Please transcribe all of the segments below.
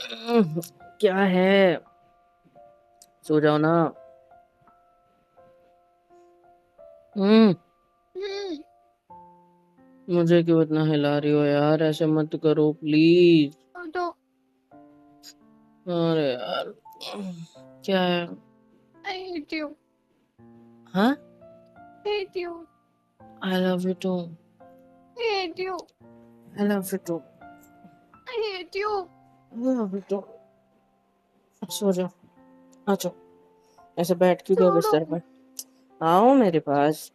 क्या है? सो जाओ ना। हम्म। हम्म। मुझे क्यों इतना हिला रही हो यार? ऐसे मत करो प्लीज। तो अरे यार, क्या है? I hate you. हाँ, hate you. I love you too. Hate you. I love you too. I hate you. I love you too. सो जाओ। आ जाओ। ऐसे बैठ क्यों गए छोड़ो। बिस्तर पर? आओ मेरे पास।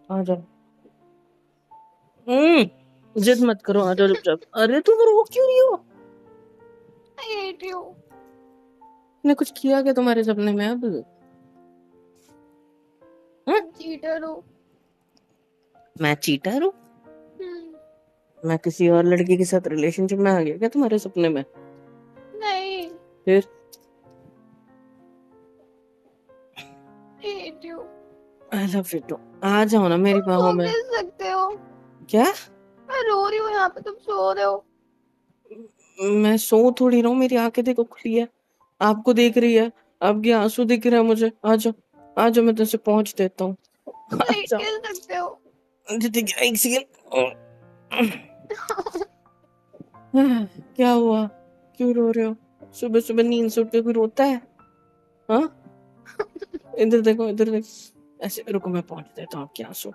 आ जाओ। जिद मत करो, आ जाओ चुपचाप। अरे तुम रो क्यों रही हो? आई हेट यू। मैंने कुछ किया क्या तुम्हारे सपने में अब? हाँ? तुम चीटर हो। मैं चीटर हूँ? हम्म। मैं किसी और लड़की के साथ रिलेशनशिप में आ गया क्या तुम्हारे सपने में? नहीं। फिर? Hate you. I love you too. आ जाओ ना मेरी तुम बाहों सो में। कैसे सकते हो? क्या? मैं रो रही हूँ यहाँ पे, तुम सो रहे हो। मैं सो थोड़ी रहा हूँ, मेरी आंखें देखो खुली है। आपको देख रही है। आपके आंसू दिख रहा है मुझे। आ जाओ। आ जाओ, मैं तुझसे पहुंच देता हूँ। आ लेट जाओ। कैसे सकते हो? अच्छा, ठीक है, एक सेकेंड। क्या हुआ? क्यों रो रहे हो? सुबह सुबह नींद से उठ के कोई रोता है? हाँ? इधर देखो, इधर देखो। ऐसे रुको, मैं पहुंच देता हूँ आपके आंसू।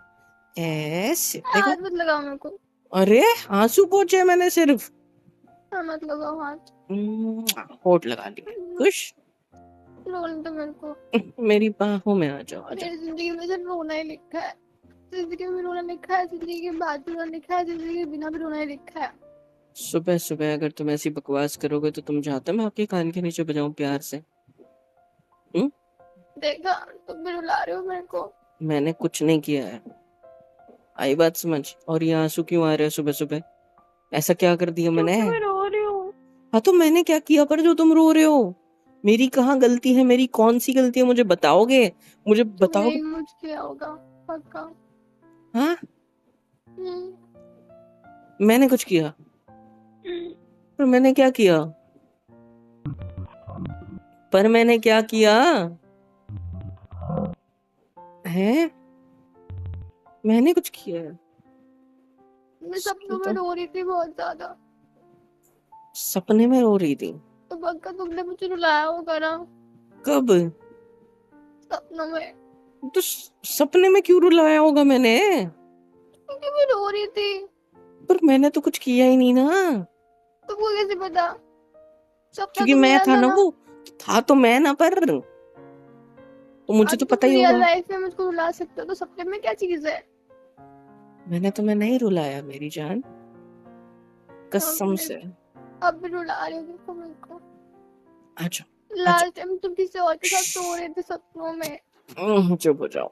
ऐसे देखो। हाथ मत लगाओ मेरे को। अरे, आंसू पहुंचे मैंने सिर्फ। हाँ, मत लगाओ हाथ। होठ लगा लिए। खुश? रोने तो मेरे को। मेरी बाहों में आ जाओ, आ जाओ। मेरी जिंदगी में सिर्फ रोना ही लिखा है। जिंदगी में रोना लिखा है, जिंदगी के बाद भी रोना लिखा है, जिंदगी के बिना भी रोना ही लिखा है। सुबह सुबह अगर तुम ऐसी बकवास करोगे तो तुम चाहते हो मैं आपके कान के नीचे बजाऊं प्यार से? हम्म? देखा, तुम भी रुला रहे हो मेरे को। मैंने कुछ नहीं किया है। आई बात समझ? और ये आंसू क्यों आ रहे हैं सुबह सुबह? ऐसा क्या कर दिया मैंने? क्योंकि मैं रो रही हूँ। हाँ, तो मैंने क्या किया पर जो तुम रो रहे हो? मेरी कहाँ गलती है? मेरी कौन सी गलती है? मुझे बताओगे? मुझे तुमने बताओगे? ही कुछ किया होगा। पक्का। हाँ? हम्म। मैंने कुछ किया? हम्म। पर मैंने क्या किया? पर मैंने क्या किया? है? मैंने कुछ किया है? मैं सपनों में तो रो रही थी बहुत ज्यादा। सपने में रो रही थी? तो पक्का तुमने मुझे रुलाया होगा ना। कब? सपनों में। तो सपने में क्यों रुलाया होगा मैंने? क्योंकि मैं रो रही थी। पर मैंने तो कुछ किया ही नहीं ना। तुमको कैसे पता? सपना क्योंकि तो मैं मेरा था था ना ना। वो। था तो मैं ना, पर तो मुझे अब तो तुम पता ही रियल होगा। लाइफ में मुझको रुला सकते हो, तो सपने में क्या चीज है? मैंने तुम्हें नहीं रुलाया मेरी जान, कसम अपने। से। अब भी रुला रहे हो देखो मेरे को। आजा। आजा। लास्ट टाइम तुम किसी और के साथ सो रहे थे सपनों में। चुप हो जाओ।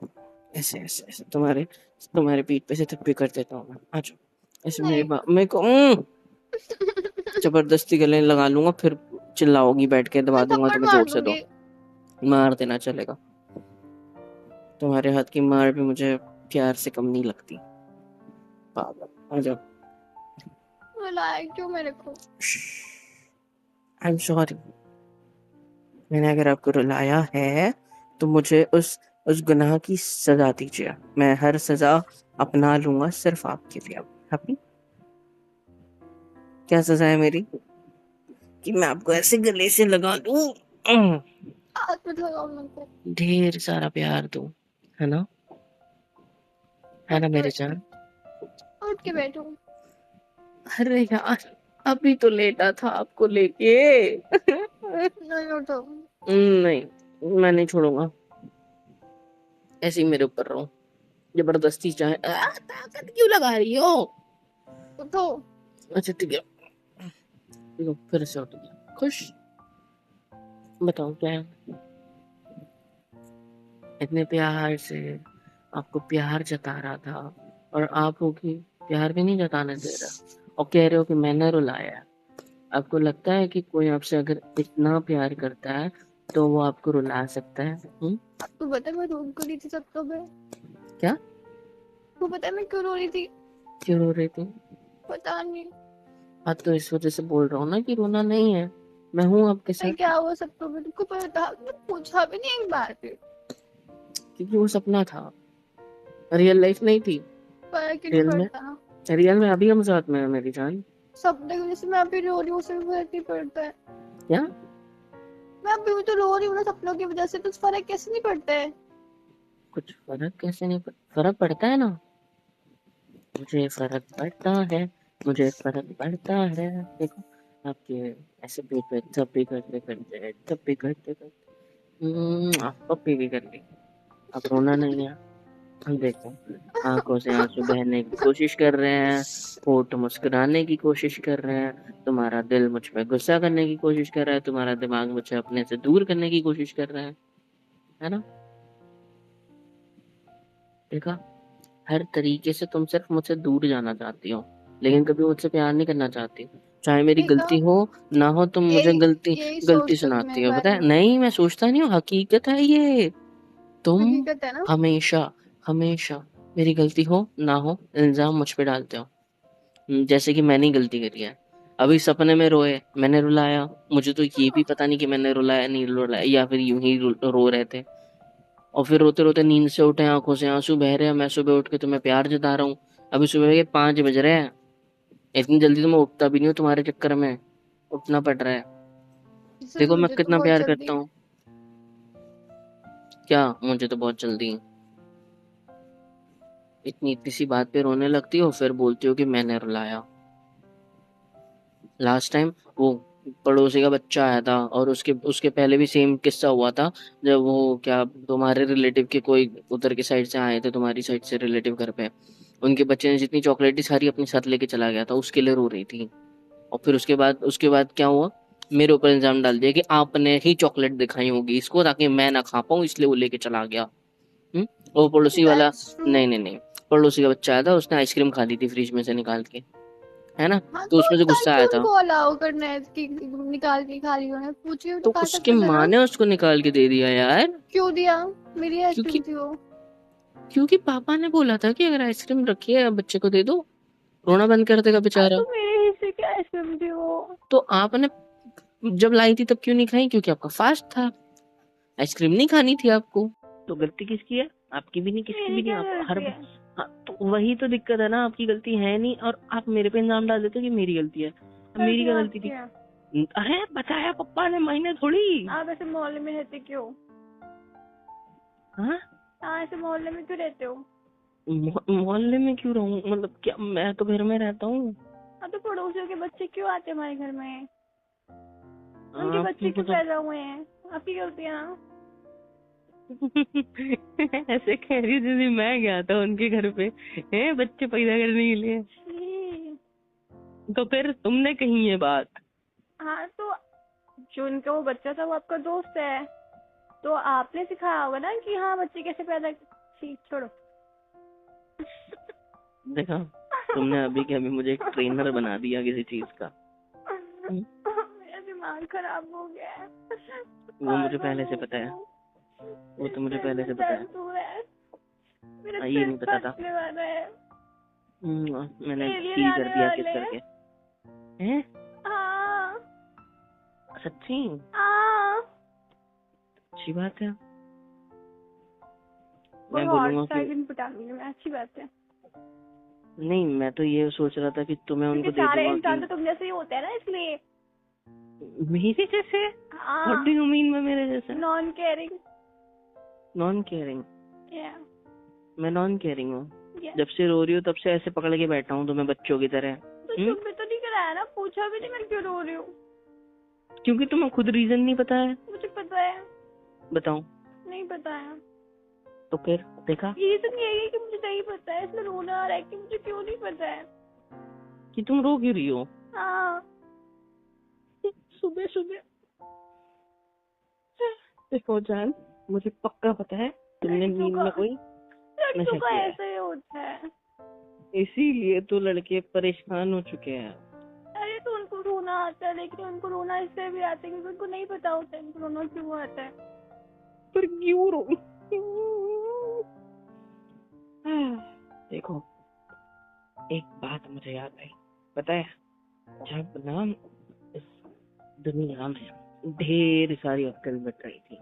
ऐसे ऐसे ऐसे तुम्हारे तुम्हारे पीठ पे से थप्पी कर देता हूँ मैं। आजा। ऐसे नहीं। मेरे को जबरदस्ती गले लगा लूंगा, फिर चिल्लाओगी बैठ के, दबा मैं दूंगा थप्पड़ तुम्हें मार जोर से। दो। दूंगी। मार देना चलेगा। तुम्हारे हाथ की मार भी मुझे प्यार से कम नहीं लगती। पागल। आजा। रुलाया क्यों मेरे को? I am sorry. मैंने अगर आपको रुलाया है तो मुझे उस गुनाह की सजा दीजिए। मैं हर सजा अपना लूंगा सिर्फ आपके लिए। हैप्पी? क्या सजा है मेरी? कि मैं आपको ऐसे गले से लगा दूं, हाथ मत लगाओ मेरे को। ढेर सारा प्यार दूं, है ना? है उठ ना के मेरी बैठो। जान? उठ के बैठो। अरे यार, अभी तो लेटा था आपको लेके। नहीं उठो। नहीं, मैं नहीं छोड़ूंगा। ऐसे ही मेरे ऊपर रहो। जबरदस्ती चाहे ताकत क्यों लगा रही हो? उठो। अच्छा, ठीक है। देखो, फिर से उठ गया। खुश? बताओ क्या है? इतने प्यार से आपको प्यार जता रहा था, और आप हो कि प्यार भी नहीं जताने दे रहा, और कह रहे हो कि मैंने रुलाया है। आपको लगता है कि कोई आपसे अगर इतना प्यार करता है तो वो आपको रुला सकता है? आपको पता है मैं रो क्यों रही थी सपनों में? क्या? आपको पता है मैं क्यों रो रही थी? क्यों रो रही थी? पता नहीं। हाँ, तो इस वजह से बोल रहा हूँ ना कि रोना नहीं है। मैं हूँ आपके मैं साथ। क्या हुआ सबको भी तुमको पता, तुमने पूछा भी नहीं एक बार भी। क्योंकि वो सपना था, रियल लाइफ नहीं थी। फर्क ही नहीं रियल में, पड़ता। रियल में अभी हम साथ में हैं मेरी जान। सपने की वजह से मैं अभी रो रही हूँ, उससे भी फर्क नहीं पड़ता है। क्या? मैं अभी भी तो रो रही हूँ ना सपनों की वजह से, तो फर्क कैसे नहीं पड़ता है? कुछ फर्क कैसे नहीं फर्क पड़ता है ना, मुझे फर्क पड़ता है, मुझे फर्क पड़ता है। देखो आपके ऐसे पेट पे जब भी करते करते, जब भी करते करते पप्पी भी कर ली। अब रोना नहीं है। हम देखो, आंखों से आंसू बहने की कोशिश कर रहे हैं, होठ मुस्कुराने की कोशिश कर रहे हैं, तुम्हारा दिल मुझ पे गुस्सा करने की कोशिश कर रहा है, तुम्हारा दिमाग मुझे अपने से दूर करने की कोशिश कर रहा है ना? देखा, हर तरीके से तुम सिर्फ मुझसे दूर जाना चाहती हो, लेकिन कभी मुझसे प्यार नहीं करना चाहती। चाहे मेरी देखा, गलती हो ना हो, तुम मुझे यही गलती यही गलती सोचते हो तुम सुनाती मेरे हो। पता बारे है, में। नहीं मैं सोचता नहीं हूँ, हकीकत है ये। तुम हकीकत है ना। हमेशा हमेशा मेरी गलती हो ना हो इल्जाम मुझ पे डालते हो। जैसे कि मैंने ही गलती करी है। अभी सपने में रोए, मैंने रुलाया। मुझे तो ये भी पता नहीं कि मैंने रुलाया नहीं रुलाया, या फिर यूं ही रो रहे थे। और फिर रोते रोते नींद से उठे, आंखों से आंसू बह रहे हैं, मैं सुबह उठ के तुम्हें प्यार जता रहा हूँ। अभी सुबह के 5 बज रहे हैं। इतनी जल्दी तो मैं उठता भी नहीं हूँ तुम्हारे चक्कर में, उठना पड़ रहा है। देखो मैं मुझे तो कितना बहुत प्यार जल्दी। करता हूँ। क्या मुझे तो बहुत जल्दी? इतनी इतनी सी बात पे रोने लगती हो, फिर बोलती हो कि मैंने रुलाया। लास्ट टाइम वो पड़ोसी का बच्चा आया था, और उसके उसके पहले भी सेम किस्सा हुआ था। जब वो क्या, तुम्हारे रिलेटिव के कोई उधर की साइड से आए थे, तुम्हारी साइड से रिलेटिव घर पे, उनके बच्चे ने जितनी चॉकलेट थी सारी अपने साथ लेके चला गया था, उसके लिए रो रही थी। और फिर उसके बाद क्या हुआ, मेरे ऊपर इल्जाम डाल दिया कि आपने ही चॉकलेट दिखाई होगी इसको ताकि मैं ना खा पाऊं, इसलिए वो लेके चला गया। हम्म। वो पड़ोसी वाला, दैट्स ट्रू। नहीं नहीं नहीं, पड़ोसी का बच्चा आया था, उसने आइसक्रीम खा ली थी फ्रिज में से निकाल के, है ना? हाँ तो तो उसमें से तब गुस्सा क्यों आया था। उनको अलाउ करना है कि निकाल के खा रही हो? ना पूछिए तो तो खा उसके सकते थे माँ ना। ने उसको निकाल के दे दिया यार। क्यों दिया? मेरी क्योंकि आइसक्रीम थी वो। क्योंकि पापा ने बोला था कि अगर आइसक्रीम रखी है बच्चे को दे दो, रोना बंद कर देगा हाँ बेचारा। तो मेरे हिस्से की आइसक्रीम थी वो। तो आपने जब लाई थी तब क्यों नहीं खाई? क्योंकि आपका फास्ट था, आइसक्रीम नहीं खानी थी आपको। तो गलती किसकी है? आपकी भी नहीं, किसकी भी मेरी नहीं, क्या आप हर। गलती है? हाँ, तो वही तो दिक्कत है ना, आपकी गलती है नहीं और आप मेरे पे इल्जाम डाल देते हो कि मेरी गलती है। अब मेरी गलती क्या गलती आपकी थी? है। अरे बताया पप्पा ने, महीने थोड़ी। आप ऐसे मोहल्ले में रहते क्यों? हाँ, हाँ ऐसे मोहल्ले में क्यों रहते हो? मोहल्ले में क्यों रहूं? मतलब क्या, मैं तो घर में रहता हूँ। हाँ तो पड़ोसियों के बच्चे क्यों आते हैं हमारे घर में? उनके बच्चे आपको क्यों तो पैदा हुए हैं? आपकी गलती है ना। ऐसे कह रही दीदी, मैं गया था उनके घर पे हैं बच्चे पैदा करने के लिए? छी। तो फिर तुमने कही ये बात? हाँ तो जो उनका वो बच्चा था वो आपका दोस्त है, तो आपने सिखाया होगा ना कि हाँ बच्चे कैसे पैदा। छी छोड़ो। देखा, तुमने अभी के अभी मुझे एक ट्रेनर बना दिया किसी चीज का। हम्म, मेरा दिमाग खराब हो गया है। वो मुझे पागल पहले से हो पता है। गया। वो तो मुझे सिर पहले में से पता है। दर्द हो रहा है। मेरा ये सिर नहीं पता था। फटने वाला है। मैंने एलियन फील कर आने दिया किस वाले हैं। करके। हैं? हाँ। सच्ची? हाँ। अच्छी बात है। कोई मैं हॉट बोलूंगा कि ड्रैगन पटाऊंगी मैं, अच्छी बात है। नहीं, मैं तो ये सोच रहा था कि तुम्हें क्योंकि उनको दे सारे दूंगा कि इंसान तो तुम जैसे ही होते हैं ना, इसलिए। मेरे जैसे। व्हाट डू हाँ। यू मीन में मेरे जैसा? Non caring. Non caring? या। मैं नॉन केयरिंग हूँ? या। जब से रो रही हो तब से ऐसे पकड़ के बैठा हूँ तुम्हें बच्चों की तरह। तो चुप भी तो नहीं कराया ना, पूछा भी नहीं मैं क्यों रो रही हूँ। क्योंकि तुम्हें खुद रीजन नहीं पता है। मुझे पता है। बताओ। नहीं पता है। तो फिर देखा रीजन यही है कि मुझे नहीं पता है, इसलिए रोना आ रहा है कि मुझे क्यों नहीं पता है। कि तुम रो क्यों रही हो हाँ। सुबह सुबह? देखो जान, मुझे पक्का पता है तुमने लड़कियों नींद का में कोई लड़कियों नशा का किया है, ऐसा ही होता है। इसीलिए तो लड़के परेशान हो चुके हैं। अरे तो उनको रोना आता है, लेकिन उनको रोना इसलिए भी आता है क्योंकि उनको नहीं पता होता है उनको रोना क्यों आता है। पर क्यों रो? देखो, एक बात मुझे याद आई, पता है, जब ना दुनिया में ढेर सारी अक्कल बट रही थी,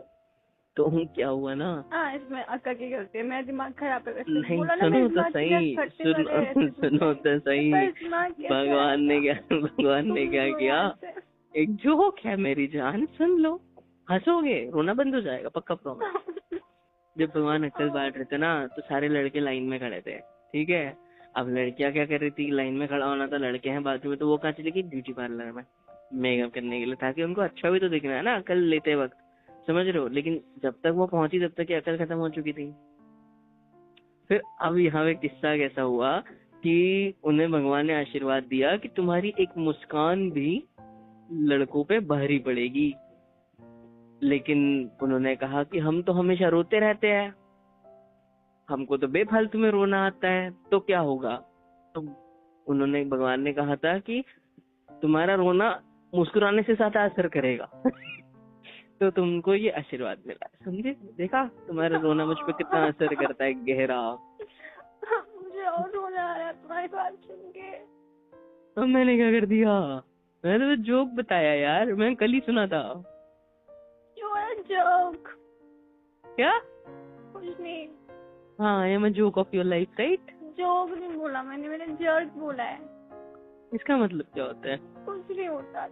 तो क्या हुआ ना, हाँ इसमें अक्का की गलती है, मेरा दिमाग खराब है वैसे, नहीं बोला ना सुनो मेरे तो दिमाग की नस सही, फटने वाले हैं ऐसे सुन सुनो के। तो मेरे सही। पास दिमाग कैसे भगवान ने आएगा? क्या, भगवान ने तुम क्या दो किया, यहाँ से। एक जोक है मेरी जान, सुन लो, हंसोगे, रोना बंद हो जाएगा पक्का प्रॉमिस। जब भगवान अक्कल बांट रहे थे ना, तो सारे लड़के लाइन में खड़े थे, ठीक है। अब लड़कियां क्या कर रही थी, लाइन में खड़ा होना था, लड़के हैं बाजू में, तो वो कहाँ चली गई, ब्यूटी पार्लर में मेकअप करने के लिए, ताकि उनको अच्छा भी तो दिखना है ना अक्ल लेते वक्त, समझ रहे हो। लेकिन जब तक वो पहुंची तब तक अक्ल खत्म हो चुकी थी। फिर अब यहाँ पे किस्सा कैसा हुआ कि उन्हें भगवान ने आशीर्वाद दिया कि तुम्हारी एक मुस्कान भी लड़कों पे भारी पड़ेगी। लेकिन उन्होंने कहा कि हम तो हमेशा रोते रहते हैं, हमको तो बेफालतू में रोना आता है, तो क्या होगा। तो उन्होंने, भगवान ने कहा था कि तुम्हारा रोना मुस्कुराने से ज्यादा असर करेगा। तो तुमको ये आशीर्वाद मिला, समझे, देखा तुम्हारा रोना मुझ पे कितना असर करता है, गहरा। मुझे और रोना आ रहा है तुम्हारी बात सुन के। अब मैंने क्या कर दिया, मैंने तो जोक बताया यार, मैं कल ही सुना था। You are a joke. क्या, कुछ नहीं, हाँ, I am a joke of your life, right. Joke नहीं बोला मैंने जर्क बोला है। इसका मतलब क्या होता है, कुछ नहीं होता।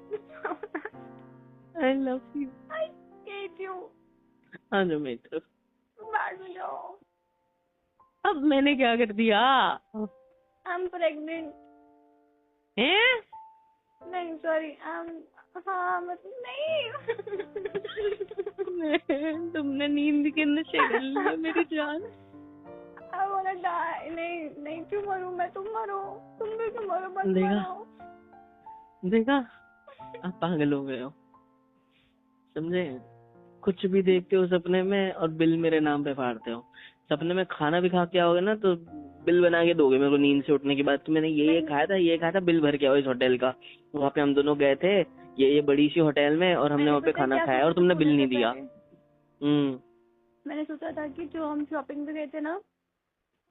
आई love you. I hate you. हाँ जो मेरी तरफ। बाद में जाओ। अब मैंने क्या कर दिया, I'm pregnant. हैं? नहीं सॉरी हाँ मतलब नहीं। तुमने नींद के नशे कर लिए मेरी जान। I wanna die. नहीं क्यों मरूं मैं, तुम मरो, तुम भी तो मरो, बस देखा, मरो। देखा, आप पागल हो गए हो, समझे। कुछ भी देखते हो सपने में और बिल मेरे नाम पे फाड़ते हो। सपने में खाना भी खा के आओगे ना, तो बिल बना के दोगे मेरे को नींद से उठने के बाद, तो मैंने ये खाया था, ये खाया था, बिल भर के आओ इस होटल का। वहाँ पे हम दोनों गए थे ये बड़ी सी होटल में, और हमने मैंने वहाँ पे पता है खाना क्या खाया और सोचा था तुमने बिल सोने नहीं से दिया। पहले? मैंने सोचा था कि जो हम शॉपिंग पे गए थे ना,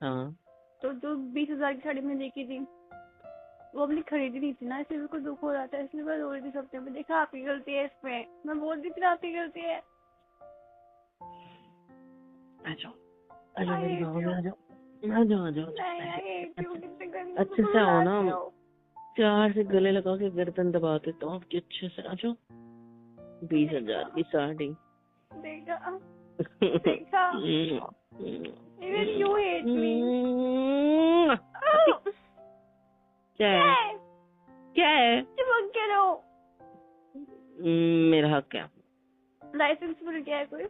हाँ, तो जो 20,000 की साड़ी मैंने देखी थी, वो अपनी खरीदी नहीं थी ना, इसलिए मेरे को दुख हो रहा था, इसलिए मैं रो रही थी सपने में। देखा आपकी गलती है इसमें, मैं बोल रही थी ना आपकी गलती है। आ जाओ, आ जाओ मेरी बाहों में, आ जाओ, आ जाओ, आ जाओ, अच्छे से आओ ना, प्यार से गले लगा के गर्दन दबा देता हूँ आपकी, अच्छे से आ जाओ। 20,000 की साड़ी। देखा देखा, even you hate me. क्या है, क्या है, चिपक के रहो। मेरा हक क्या, लाइसेंस मिल गया है कोई?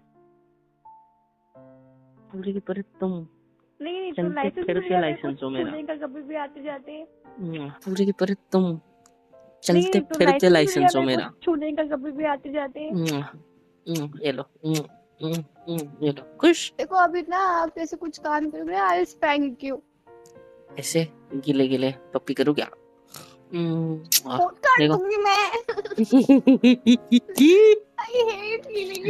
पूरी की पूरी तुम नहीं तो चलते लाइसेंस मिल फिरते गया लाइसेंस हो मेरा, छूने का, कभी भी आते जाते। पूरी की पूरी तुम चलते नहीं तो फिरते लाइसेंस मिल गया लाइसेंस हो मेरे मेरा। को छूने का, कभी भी आते जाते। ये लो, ये लो, खुश। देखो अभी ना आप जैसे कुछ काम करोगे, आई स्पैंक यू। ऐसे गिले गिले पप्पी करूँ क्या, काट देखो। दूंगी मैं। I hate feeling.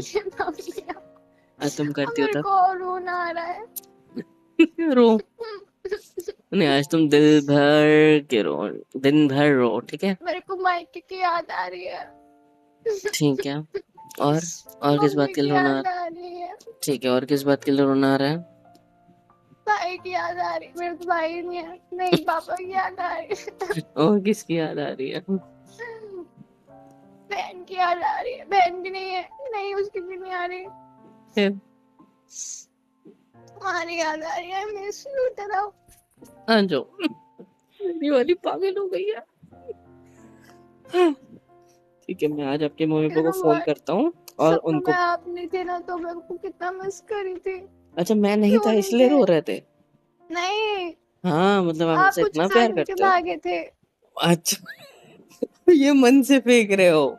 तुम करती हो मेरे तब, को रोना आ रहा है। रो, नहीं आज तुम दिल भर के रो, दिन भर रो, ठीक है। मेरे को मायके की याद आ रही है। ठीक है, और किस बात मम्मी के की लिए रोना, याद आ रही है। ठीक है, और किस बात के लिए रोना आ रहा है। भाई की याद आ रही है, मेरे तो भाई नहीं है, नहीं पापा की याद आ रही है। और किसकी याद आ रही है, बहन की याद आ रही है, बहन भी नहीं है, नहीं उसकी भी नहीं आ रही, तुम्हारी याद आ रही है, मिस यू तरह। हाँ जो मेरी वाली पागल हो गई है। ठीक है, मैं आज आपके मम्मी पापा को फोन करता हूँ और उनको, आप नहीं थे ना तो मेरे को कितना मिस करी थी। अच्छा मैं नहीं था इसलिए रो रहे थे। नहीं हाँ मतलब आप आप मुझसे कुछ इतना प्यार टाइम के करते हो। भागे थे। अच्छा ये मन से फेंक रहे हो,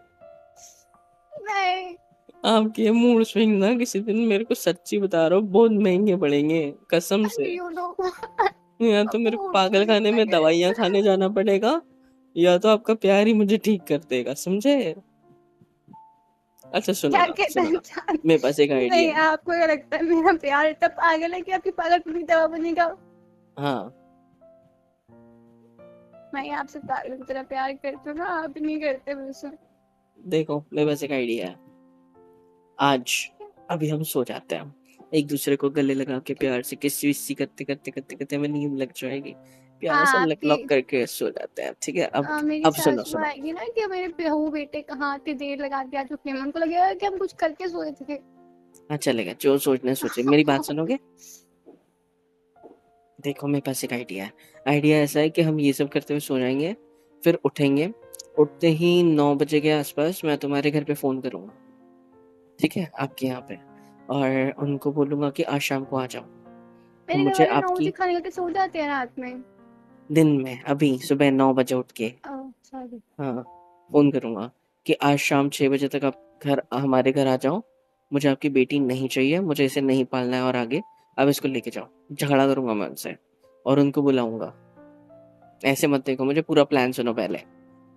नहीं आपके मूड स्विंग ना किसी दिन मेरे को सच्ची बता रहा हूँ बहुत महंगे पड़ेंगे कसम से। यू नो या तो मेरे को पागल खाने में दवाइयाँ खाने जाना पड़ेगा, या तो आपका प्यार ही मुझे ठीक कर देगा, समझे। अच्छा सुनो क्या ना, कहते सुनो ना, हैं? मेरे पास एक आइडिया नहीं है। आपको क्या लगता है मेरा प्यार इतना पागल है कि आपकी पागल पूरी दवा बनेगा? हाँ मैं आपसे पागल की तरह प्यार करती हूँ ना, आप नहीं करते मुझसे। देखो मेरे पास एक आइडिया है। आज अभी हम सो जाते हैं, एक दूसरे को गले लगा के प्यार से किसी विस्सी करते करते करते करते हमें नींद लग जाएगी, प्यार से हाँ लक लक आपकी करके सो जाते हैं, ठीक है। मेरी अब सुनो सासू सुनो। आएगी ना कि मेरे बहू बेटे कहाँ थे, देर लगा के आ चुके हैं, उनको लगेगा कि हम कुछ करके सोए थे। हाँ चलेगा, जो सोचना सोचे, मेरी बात सुनोगे? देखो मेरे पास एक आइडिया है। आइडिया ऐसा है कि हम ये सब करते हुए सो जाएंगे, फिर उठेंगे, उठते ही 9 बजे के आसपास मैं तुम्हारे घर पे फोन करूंगा, ठीक है, आपके यहाँ पे, और उनको बोलूंगा कि आज शाम को आ जाओ। तो मेरे घर मुझे वाले 9 बजे आपकी, खाने खा के सो जाते हैं रात में। दिन में अभी सुबह 9 बजे उठ के, सॉरी। हाँ, फोन करूंगा कि आज शाम 6 बजे तक आप हमारे घर आ जाओ। मुझे आपकी बेटी नहीं चाहिए, मुझे इसे नहीं पालना है, और आगे अब इसको लेके जाओ। झगड़ा करूंगा मैं उनसे और उनको बुलाऊंगा। ऐसे मत देखो मुझे, पूरा प्लान सुनो पहले।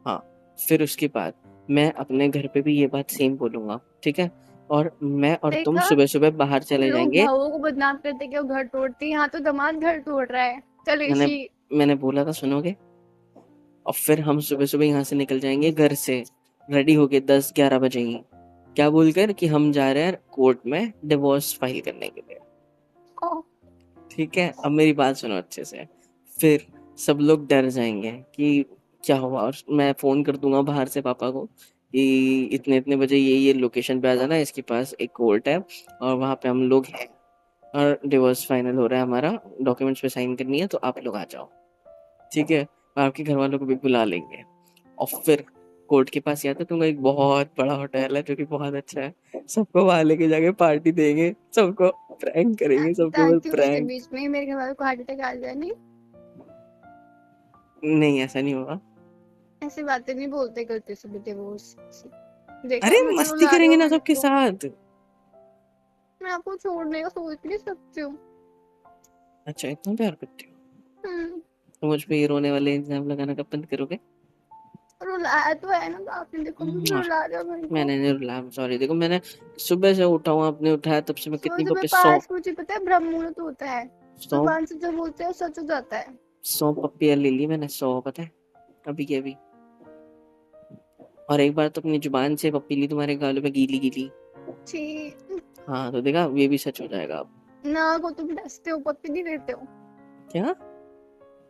हाँ, फिर उसके बाद मैं अपने घर पे भी ये बात सेम बोलूंगा, ठीक है। और मैं और तुम देखा, सुबह सुबह बाहर चले लोग जाएंगे। भावों को बदनाम करते कि वो घर तोड़ती है, यहाँ तो दामाद घर तोड़ रहा है। चल मैंने ऋषि। मैंने बोला था, सुनोगे? और फिर हम सुबह सुबह यहाँ से निकल जाएंगे घर से, रेडी होके 10-11 बजे ही, क्या बोलकर कि हम जा रहे हैं कोर्ट में डिवोर्स फाइल करने के लिए, ओ, ठीक है। अब मेरी बात सुनो अच्छे से। फिर सब लोग डर जाएंगे कि क्या हुआ, और मैं फोन कर दूंगा बाहर से पापा को कि इतने इतने बजे ये लोकेशन पे आ जाना, इसके पास एक कोर्ट है और वहां पे हम लोग हैं, और डिवोर्स फाइनल हो रहा है हमारा, डॉक्यूमेंट्स पे साइन करनी है, तो आप लोग आ जाओ, ठीक है। और आपके घर वालों को भी बुला लेंगे, और फिर कोर्ट के पास याद है तुमको एक बहुत बड़ा होटल है जो कि बहुत अच्छा है, सबको वहां लेके जाके पार्टी देंगे, सबको प्रैंक करेंगे, सबके ऊपर ताकि उसके प्रैंक। बीच में मेरे घर वालों को हार्ट अटैक आ जाए। नहीं, नहीं ऐसा नहीं होगा। ऐसी बातें नहीं बोलते करते सब डिवोर्स। देखा, अरे मुझे मस्ती रुला रहे करेंगे हो ना मेरे सबके को। साथ। मैं आपको छोड़ने का सोच नहीं सकती हूँ। अच्छा इतना प्यार करती हो हम्म, तो मुझ पे ये रोने वाले इल्जाम लगाना कब बंद करोगे? रुलाया तो है ना, तो आपने देखो मुझे मुआ, रुला रहे हो मेरे को। मैंने नहीं रुलाया, सॉरी। देखो मैंने सुबह से उठा हूँ, आपने उठाया, तब से मैं सुबह कितनी सुबह पप्पी, सौ पास मुझे पता है ब्रह्म मुहूर्त होता है, सौ जुबान से जो बोलते हैं वो सच हो जाता है। 100 पप्पियाँ ले ली मैंने, 100, पता है, अभी के अभी। और एक बार तो अपनी जुबान से पप्पी ली तुम्हारे गालों पे गीली गीली। छी। हाँ तो देखा, ये भी सच हो जाएगा अब। नाक को तुम डसते हो, पप्पी नहीं देते हो। क्या?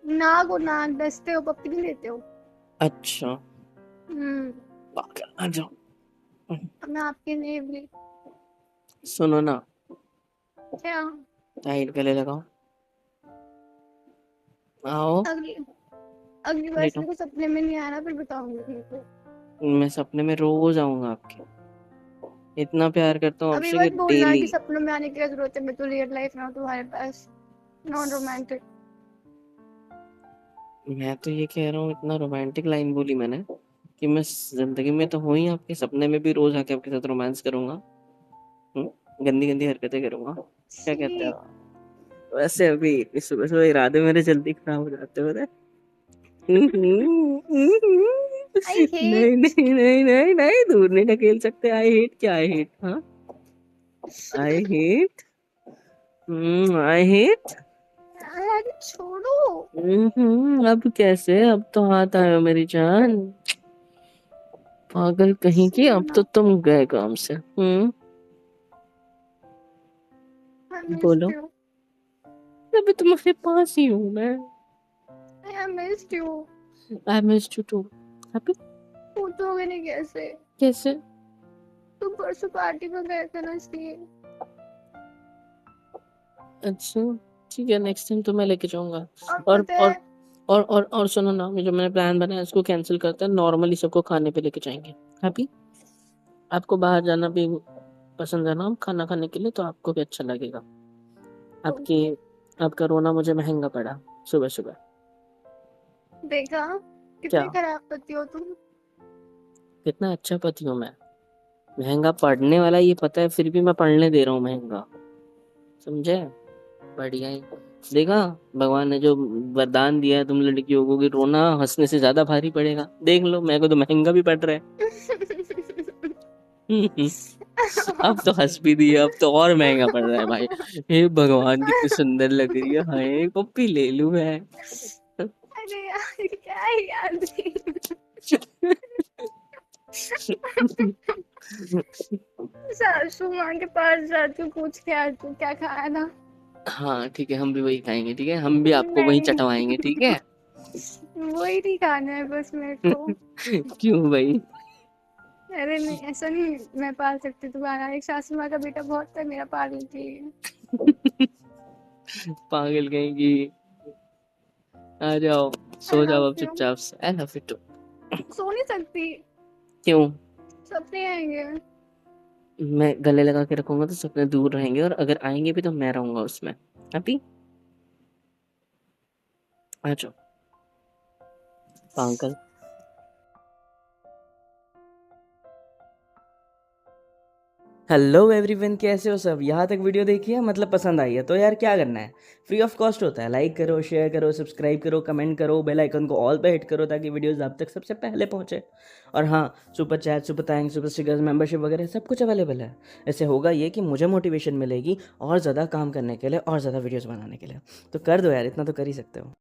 नाक डसते हो, पप्पी नहीं देते हो। अच्छा, हम्म। पागल, आ जाओ। अब मैं आपके लिए भी। सुनो ना, क्या? टाइट गले लगाओ, आओ, अगली अगली बार से लेटो। मेरे को सपने में नहीं आना, फिर बताऊंगी तुमको। मैं सपने में रोज आऊंगा आपके, इतना प्यार करता हूँ अभी आपसे कि मत बोलना डेली। कि सपनों में आने की क्या जरूरत है, मैं तो रियल लाइफ में हूँ तुम्हारे पास। Non romantic. मैं तो ये कह रहा हूँ, इतना रोमांटिक लाइन बोली मैंने कि मैं जिंदगी में तो हूँ ही, आपके सपने में भी रोज आके आपके साथ रोमांस करूंगा, गंदी गंदी हरकतें करूंगा, क्या कहते छी। हो? वैसे अभी इस सुबह सुबह इरादे मेरे जल्दी खराब हो जाते हो ना। आई नहीं हेट। नहीं नहीं नहीं नहीं, दूर नहीं ढकेल सकते। आई हेट क्या? आई हेट, हाँ, आई हेट, आई हेट। अरे छोड़ो। अब कैसे? अब तो हाथ आयो मेरी जान, पागल कहीं की, सुनो अब तो ना, तुम गए काम से। आई बोलो। Missed you. अभी तुम्हारे पास ही हूँ मैं। I missed you. I missed you too. Happy? पूछोगे नहीं कैसे? कैसे? तुम परसों पार्टी में गए थे ना, इसलिए। अच्छा, ठीक है, नेक्स्ट टाइम तो मैं लेके जाऊंगा। और और पता और है, और सुनो ना, ये जो मैंने प्लान बनाया इसको कैंसिल करते हैं, नॉर्मली सबको खाने पे लेके जाएंगे। हैप्पी? आपको बाहर जाना भी पसंद है ना खाना खाने के लिए, तो आपको भी अच्छा लगेगा। आपके ओके। आपका रोना मुझे महंगा पड़ा सुबह सुबह। देखा, क्या? कितने खराब पति हो तुम। कितना अच्छा पति हूँ मैं? महंगा पड़ने वाला ये पता है, फिर भी मैं पढ़ने दे रहा हूँ महंगा, समझे? बढ़िया ही। देखा, भगवान ने जो वरदान दिया है तुम लड़कियों को कि रोना हंसने से ज्यादा भारी पड़ेगा, देख लो मेरे को तो महंगा भी पड़ रहा है। अब तो हंस भी दिया, अब तो और महंगा पड़ रहा है भाई। हे भगवान, कितनी सुंदर लग रही है, हाय पप्पी ले लूं मैं। अरे यार क्या है यार। सासू माँ के पास जाती हूँ, पूछ के आती हूँ क्या खाया था। हाँ ठीक है, हम भी वही खाएंगे, ठीक है, हम भी आपको वही नहीं, चटवाएंगे, ठीक है। वही नहीं खाना है बस मेरे को। क्यों भाई? अरे नहीं, ऐसा नहीं, मैं पाल सकती तुम्हारा, एक सासू माँ का बेटा बहुत था, मेरा पाल लेती है। पागल कहेंगी। आ जाओ, आई सो जाओ लव अब यू। चुपचाप से। I love you too. सो नहीं सकती, क्यों? सपने आएंगे। मैं गले लगा के रखूंगा तो सपने दूर रहेंगे, और अगर आएंगे भी तो मैं रहूंगा उसमें। अभी आ जाओ पागल। हेलो एवरीवन, कैसे हो सब? यहाँ तक वीडियो देखी है, मतलब पसंद आई है तो यार क्या करना है, फ्री ऑफ कॉस्ट होता है। लाइक करो, शेयर करो, सब्सक्राइब करो, कमेंट करो, बेल आइकन को ऑल पे हिट करो ताकि वीडियोस आप तक सबसे पहले पहुंचे। और हाँ, super chat, super thanks, super stickers, membership वगैरह सब कुछ अवेलेबल है। इससे होगा ये कि मुझे मोटिवेशन मिलेगी और ज़्यादा काम करने के लिए और ज़्यादा वीडियोज़ बनाने के लिए। तो कर दो यार, इतना तो कर ही सकते हो।